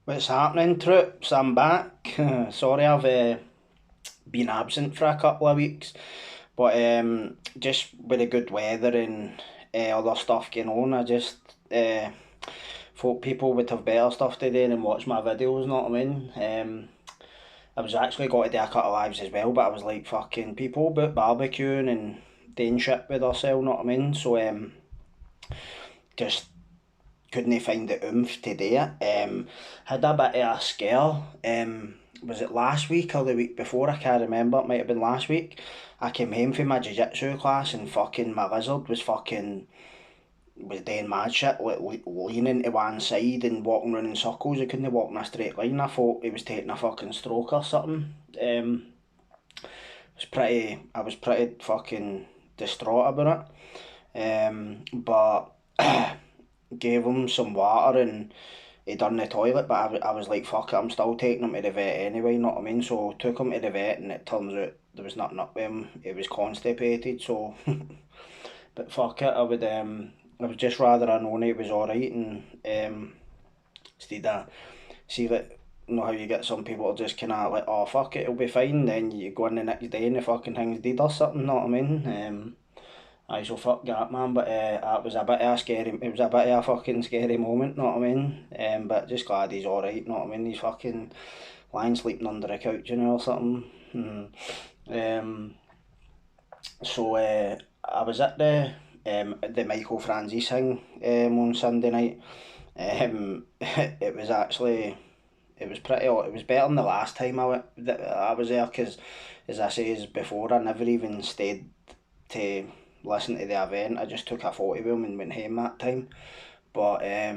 What's happening, troops? I'm back. Sorry, I've been absent for a couple of weeks, but just with the good weather and other stuff going on, I just thought people would have better stuff to do than watch my videos. Know what I mean? I was actually got to do a couple of lives as well, but I was like fucking people about barbecuing and doing shit with ourselves. Know what I mean? So just couldn't find the oomph to do it. Had a bit of a scare. Was it last week or the week before? I can't remember. It might have been last week. I came home from my jiu-jitsu class and fucking my lizard was doing mad shit, leaning to one side and walking around in circles. He couldn't walk in a straight line. I thought he was taking a fucking stroke or something. I was pretty fucking distraught about it. But gave him some water and he done the toilet, but I was like, fuck it, I'm still taking him to the vet anyway, you know what I mean? So took him to the vet and it turns out there was nothing up with him, he was constipated, so, but fuck it, I would just rather I known he was alright and, instead of, see that, you know how you get some people to just kind of like, oh fuck it, it'll be fine, then you go in the next day and the fucking thing's dead or something, you know what I mean? Aye, so fuck that, man. But it was a bit of a scary. It was a bit of a fucking scary moment. Know what I mean? But just glad he's all right. Know what I mean? He's fucking lying sleeping under a couch, or something. Um. So I was at the Michael Franzese thing on Sunday night. It was actually it was pretty. It was better than the last time I was there because, as I say, before I never even stayed to listen to the event. I just took a photo of him and went home that time. But I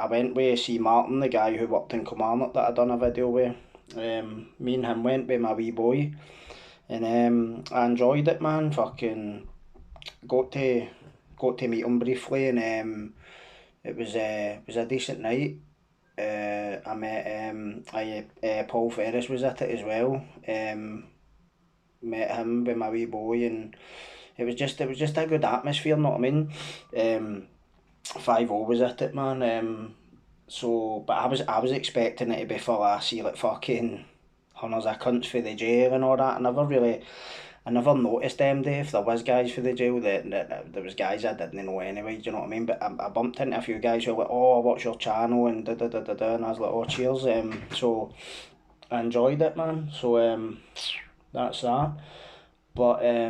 went with C Martin, the guy who worked in Kilmarnock that I done a video with. Me and him went with my wee boy, and I enjoyed it, man. Fucking got to got to meet him briefly, and it was a decent night. I met Paul Ferris was at it as well. Met him with my wee boy, and it was just a good atmosphere. Know what I mean? 5-0 was at it, man. So, but I was expecting it to be full of see like fucking hundreds of cunts for the jail and all that. I never noticed them day if there was guys for the jail. That there was guys I didn't know anyway. Do you know what I mean? But I bumped into a few guys who were like, "Oh, what's your channel?" and da da da da da, and I was like, "Oh, cheers." So I enjoyed it, man. So that's that. But I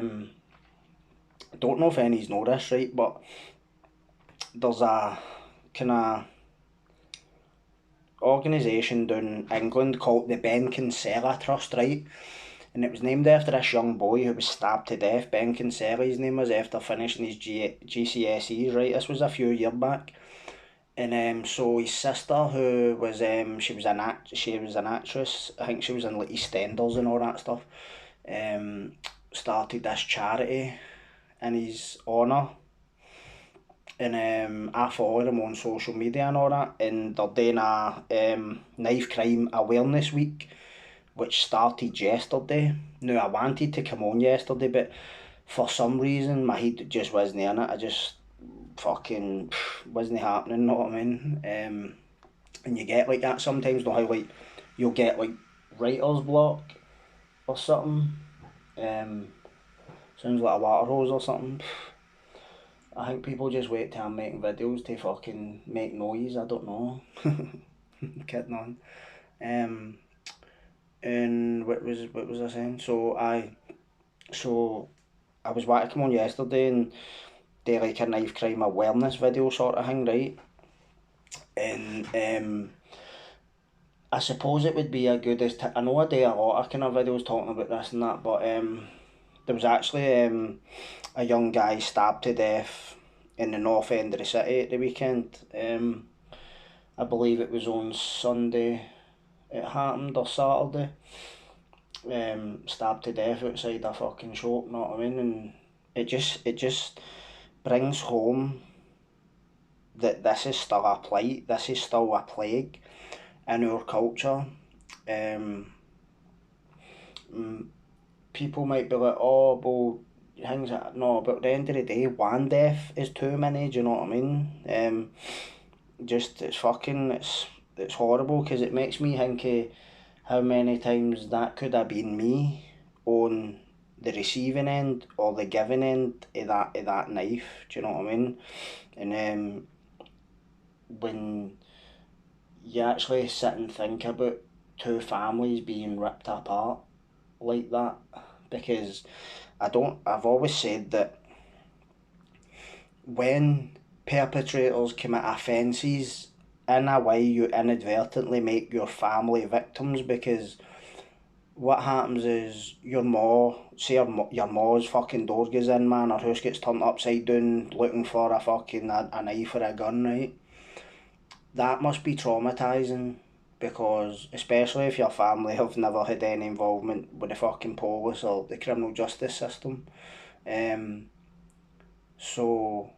don't know if any's know this, right? But there's a kind of organisation down England called the Ben Kinsella Trust, right? And it was named after this young boy who was stabbed to death. Ben Kinsella, his name was, after finishing his GCSEs, right? This was a few years back. And so his sister, who was she was an actress. I think she was in like EastEnders and all that stuff. Um, started this charity in his honour, and I follow them on social media and all that, and they're doing a knife crime awareness week, which started yesterday. Now I wanted to come on yesterday, but for some reason my head just wasn't in it. I just fucking wasn't happening. Know what I mean? And you get like that sometimes. Know how like you'll get like writer's block or something. Um, sounds like a water hose or something. I think people just wait till I'm making videos to fucking make noise. I don't know. Kidding on. Um, and what was I saying? So I was wanting to come on yesterday and do like a knife crime awareness video sort of thing, right? And I suppose it would be a good as I know I do a lot of kind of videos talking about this and that, but there was actually a young guy stabbed to death in the north end of the city at the weekend. I believe it was on Sunday it happened or Saturday. Stabbed to death outside a fucking shop, know what I mean? And it just brings home that this is still a plight, this is still a plague in our culture. Um, People might be like, oh, well, things like no, but at the end of the day, one death is too many. Do you know what I mean? just it's horrible because it makes me think of how many times that could have been me on the receiving end or the giving end of that knife. Do you know what I mean? And when you actually sit and think about two families being ripped apart like that, because I've always said that when perpetrators commit offences, in a way you inadvertently make your family victims, because what happens is your maw's fucking door goes in, man, her house gets turned upside down looking for a knife or a gun, right? That must be traumatising, because especially if your family have never had any involvement with the fucking police or the criminal justice system. Um, so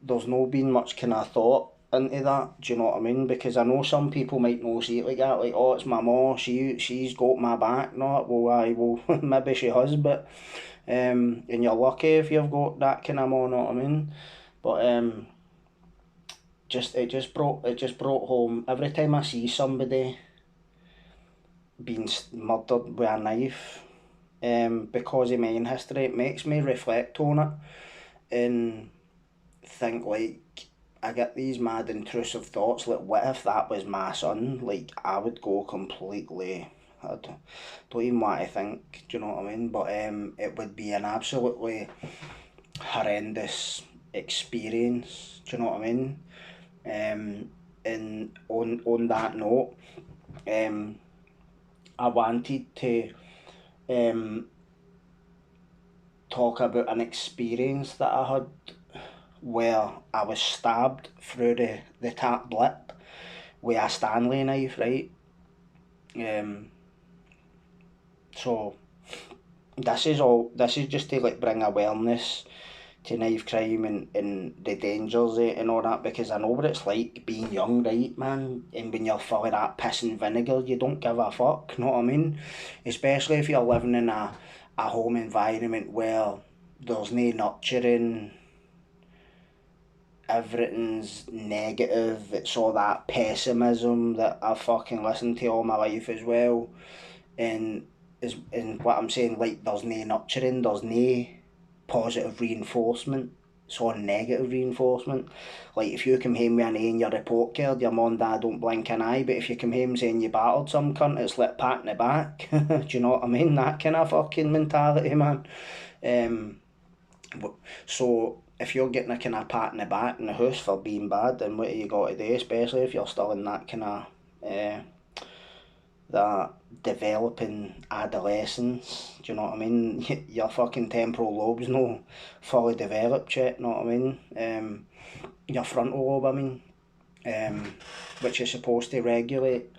there's no been much kind of thought into that. Do you know what I mean? Because I know some people might not see it like that, like, oh, it's my mom, she's got my back. No, well, maybe she has, but and you're lucky if you've got that kind of mom. Know what I mean? But it just brought home every time I see somebody being murdered with a knife. Because of my own history, it makes me reflect on it and think, like, I get these mad intrusive thoughts, like, what if that was my son? Like, I would go completely, don't even want to think, do you know what I mean? But it would be an absolutely horrendous experience, do you know what I mean? And on that note, um, I wanted to um, talk about an experience that I had where I was stabbed through the top lip with a Stanley knife, right? Um, so this is just to like bring awareness to knife crime and the dangers of it and all that, because I know what it's like being young, right, man? And when you're full of that piss and vinegar, you don't give a fuck, know what I mean? Especially if you're living in a home environment where there's no nurturing, everything's negative, it's all that pessimism that I've fucking listened to all my life as well. And and what I'm saying, like, there's no nurturing, there's no positive reinforcement, it's all negative reinforcement. Like, if you come home with an A in your report card, your mum and dad don't blink an eye, but if you come home saying you battered some cunt, it's like pat in the back. Do you know what I mean? That kind of fucking mentality, man. Um, so if you're getting a kind of pat in the back in the house for being bad, then what have you got to do, especially if you're still in that kind of that developing adolescence, do you know what I mean? Your fucking temporal lobe's no fully developed yet, know what I mean? Your frontal lobe, I mean, which is supposed to regulate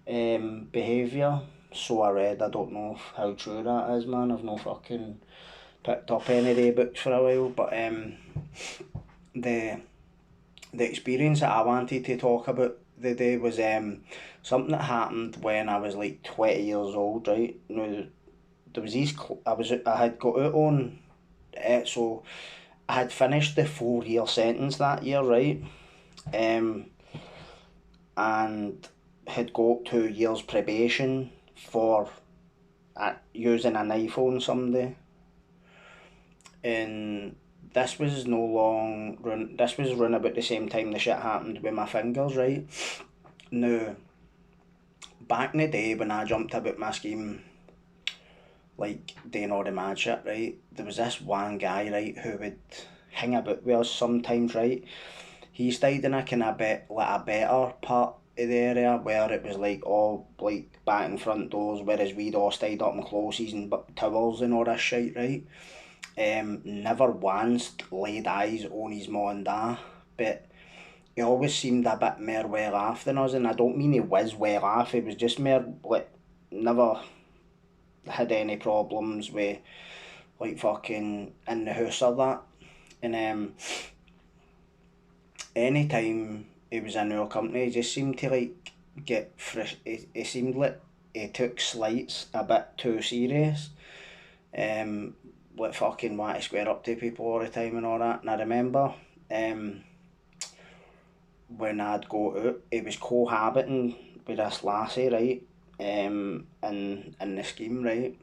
behaviour. So I read, I don't know how true that is, man. I've no fucking picked up any day books for a while, but the the experience that I wanted to talk about the day was something that happened when I was like 20 years old, right? Now, there was I had got out on so I had finished the 4 year sentence that year, right? Um, and had got 2 years probation for using a knife on somebody, and this was run about the same time the shit happened with my fingers, right? Now, back in the day when I jumped about my scheme, like doing all the mad shit, right, there was this one guy, right, who would hang about with us sometimes, right? He stayed in a kind of like a better part of the area where it was like all like back and front doors, whereas we'd all stayed up in closes and towers and all this shit, right? Never once laid eyes on his mum and dad, but he always seemed a bit more well off than us, and I don't mean he was well off, he was just more like, never had any problems with like fucking in the house or that. And anytime he was in our company, he just seemed to like get fresh. He seemed like he took slights a bit too serious. Um, like fucking want to square up to people all the time and all that. And I remember, when I'd go out, he was cohabiting with this lassie, right? In the scheme, right?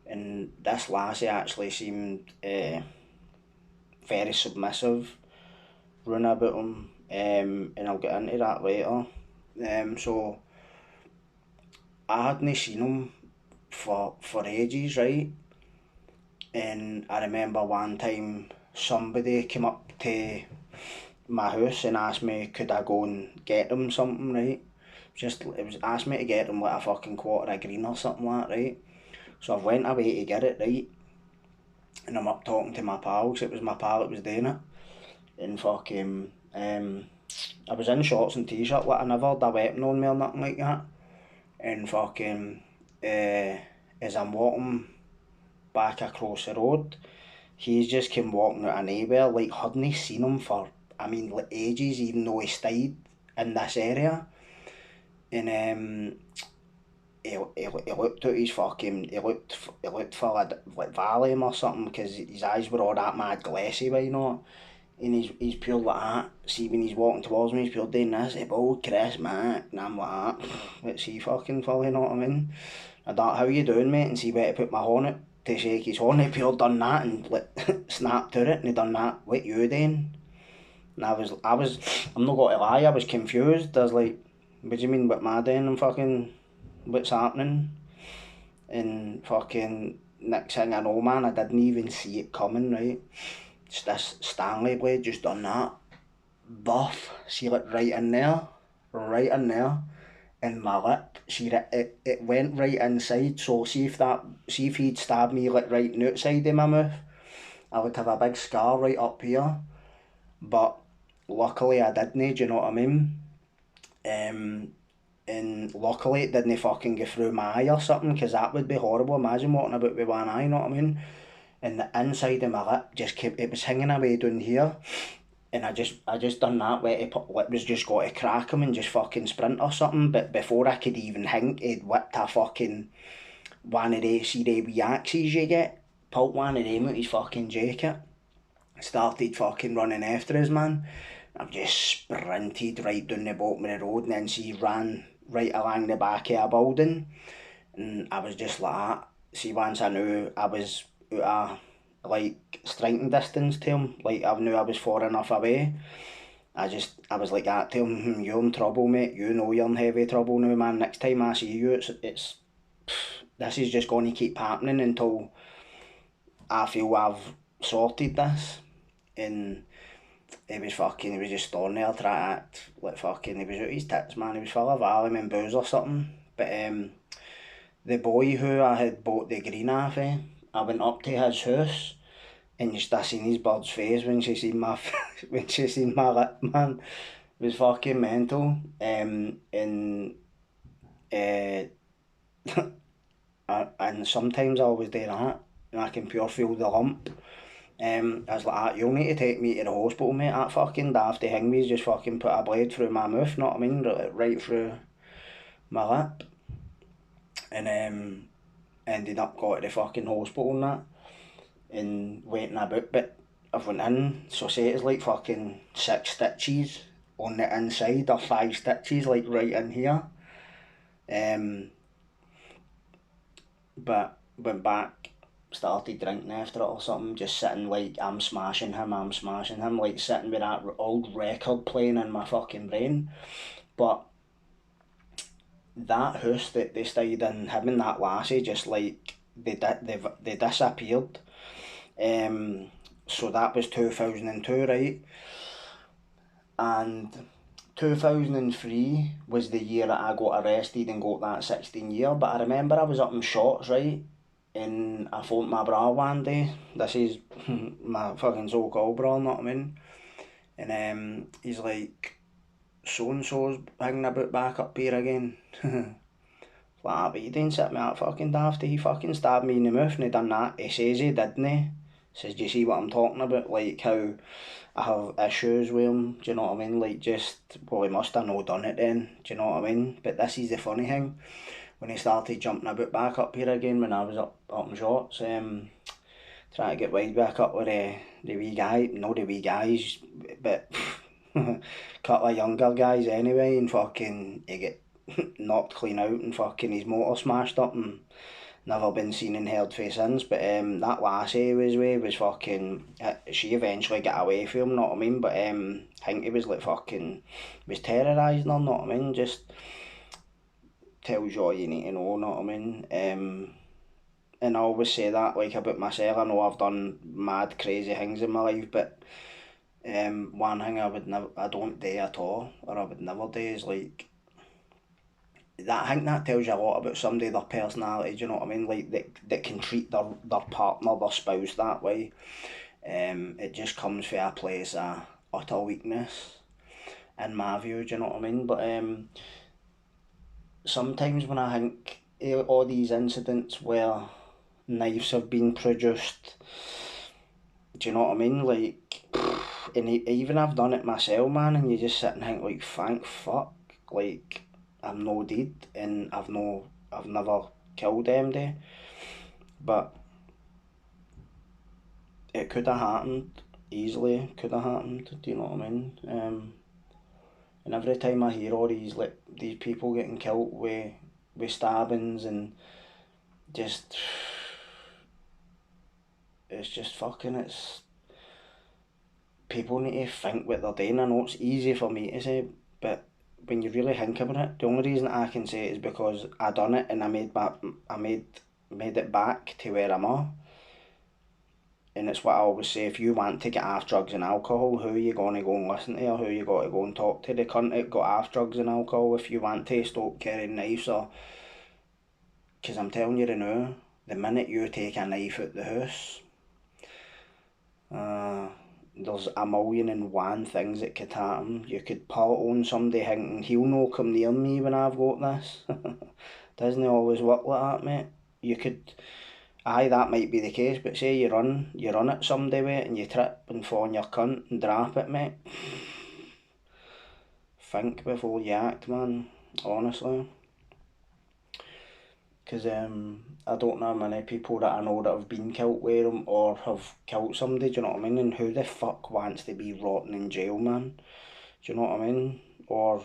And this lassie actually seemed very submissive, run about him, and I'll get into that later. So I hadn't seen him for ages, right? And I remember one time somebody came up to my house and asked me could I go and get him something, right? It was asked me to get him like a fucking quarter of green or something like that, right? So I went away to get it, right? And I'm up talking to my pal, 'cause it was my pal that was doing it. And fucking, I was in shorts and t-shirt, like I never had a weapon on me or nothing like that. And fucking, as I'm walking back across the road, he's just came walking out of nowhere, like hadn't seen him for, I mean, like ages, even though he stayed in this area. And he looked at his fucking, he looked for like Valium or something, because his eyes were all that mad glassy, you know. And he's pure like that. See, when he's walking towards me, he's pure doing this, hey, oh, Chris, mate. And I'm like, what's he fucking for, you know what I mean? I thought, how you doing, mate? And see where to put my horn out to shake his horn. He pure done that and like, snapped to it, and he done that, what you doing? And I'm not going to lie, I was confused. I was like, what do you mean, what am I doing? And fucking, what's happening? And fucking, next thing I know, man, I didn't even see it coming, right? It's this Stanley blade just done that. Buff, see it right in there, in my lip. See it went right inside. So see if he'd stabbed me like right in the outside of my mouth, I would have a big scar right up here. But luckily I didn't, do you know what I mean? And luckily it didn't fucking go through my eye or something, because that would be horrible. Imagine walking about with one eye, you know what I mean? And the inside of my lip just kept, it was hanging away down here. And I just done that where it was just got to crack him and just fucking sprint or something. But before I could even think, he'd whipped a fucking one of the, see the wee axes you get, pulled one of them out his fucking jacket, started fucking running after us, man. I've just sprinted right down the bottom of the road, and then she ran right along the back of a building. And I was just like that. See, once I knew I was out of like striking distance to him, like I knew I was far enough away, I was like that to him, you're in trouble, mate, you know you're in heavy trouble now, man. Next time I see you, it's this is just going to keep happening until I feel I've sorted this. And he was just standing there trying to act like fucking, he was out his tits, man. He was full of Valium and booze or something. But the boy who I had bought the green off of, I went up to his house, and just I seen his bird's face when she seen my when she seen my lip, man. It was fucking mental. And uh, and sometimes I always do that, and I can pure feel the lump. I was like, you'll need to take me to the hospital, mate. That fucking dafty thing me's just fucking put a blade through my mouth, know what I mean? Right through my lip. And ended up going to the fucking hospital and that, and waiting about. But I've went in, so say it's like fucking 6 stitches on the inside, or 5 stitches like right in here. But went back, started drinking after it or something, just sitting like I'm smashing him, like sitting with that old record playing in my fucking brain. But that house that they stayed in, him and that lassie, just like they disappeared. So that was 2002, right? And 2003 was the year that I got arrested and got that 16 year. But I remember I was up in shots, right? And I phoned my bra one day. This is my fucking so-called bra, know what I mean? And he's like, so and so's hanging about back up here again. Like, but he didn't set me up fucking daft. He fucking stabbed me in the mouth and he done that. He says he didn't he? Says, do you see what I'm talking about? Like how I have issues with him, do you know what I mean? Like just, well, he must have not done it then, do you know what I mean? But this is the funny thing. When he started jumping about back up here again when I was up in shorts, trying to get wide back up with the wee guy, no the wee guys, but couple of younger guys anyway, and fucking he get knocked clean out and fucking his motor smashed up and never been seen and heard for since. But that lassie he was with was fucking. She eventually got away from him, know what I mean? But I think he was like fucking was terrorising her, know what I mean? Just tells you all you need to know what I mean? And I always say that like about myself. I know I've done mad crazy things in my life, but one thing I don't do at all, or I would never do, is like that. I think that tells you a lot about somebody, their personality. Do you know what I mean? Like that can treat their partner, their spouse that way. It just comes from a place of utter weakness, in my view. Do you know what I mean? But sometimes when I think all these incidents where knives have been produced, do you know what I mean? Like, and even I've done it myself, man, and you just sit and think, like, thank fuck, like, I'm no dead, and I've never killed them day, but it could have happened, easily could have happened, do you know what I mean? And every time I hear all these, like, these people getting killed with stabbings and just, it's just fucking, it's, people need to think what they're doing. I know it's easy for me to say, but when you really think about it, the only reason I can say it is because I done it and I made it back to where I'm at. And it's what I always say, if you want to get off drugs and alcohol, who are you going to go and listen to, or who are you got to go and talk to? The cunt that got off drugs and alcohol. If you want to stop carrying knives, or, because I'm telling you now, the minute you take a knife out the house, uh, there's a million and one things that could happen. You could pull on somebody thinking he'll no come near me when I've got this. Doesn't always work like that, mate. You could, aye, that might be the case, but say you run at somebody with it and you trip and fall on your cunt and drop it, mate. Think before you act, man. Honestly. Because I don't know many people that I know that have been killed with them or have killed somebody, do you know what I mean? And who the fuck wants to be rotting in jail, man? Do you know what I mean? Or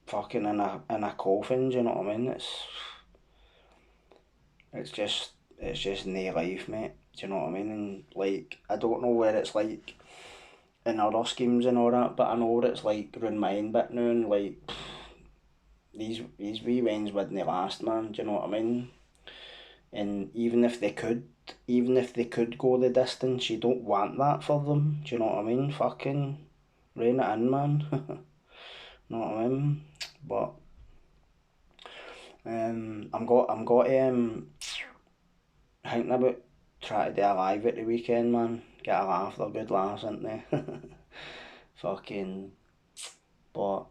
fucking in a coffin, do you know what I mean? It's just no life, mate. Do you know what I mean? And like, I don't know where it's like in other schemes and all that, but I know what it's like around mine bit now, and like these wee wins wouldn't last, man. Do you know what I mean? And even if they could go the distance, you don't want that for them. Do you know what I mean? Fucking rein it in, man. Know what I mean? But I'm got thinking about trying to do a live at the weekend, man. Get a laugh, they're good laughs, aren't they? Fucking, but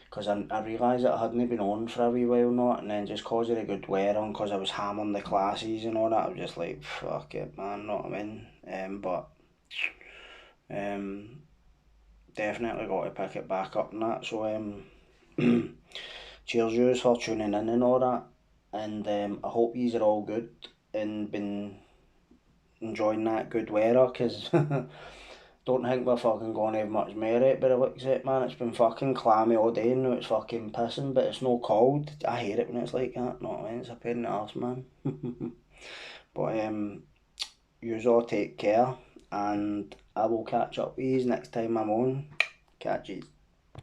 because I realised that I hadn't been on for a wee while now, and then just cause of the good weather and cause I was hammering the classes and all that, I was just like, fuck it, man, know what I mean? But um, definitely got to pick it back up and that. So cheers yous for tuning in and all that, and I hope yous are all good and been enjoying that good weather, because don't think we're fucking going to have much merit, but it looks it, man. It's been fucking clammy all day, and now it's fucking pissing, but it's no cold. I hate it when it's like that, know what I mean? It's a pain in the arse, man. But yous all take care, and I will catch up with yous next time I'm on. Catch yous.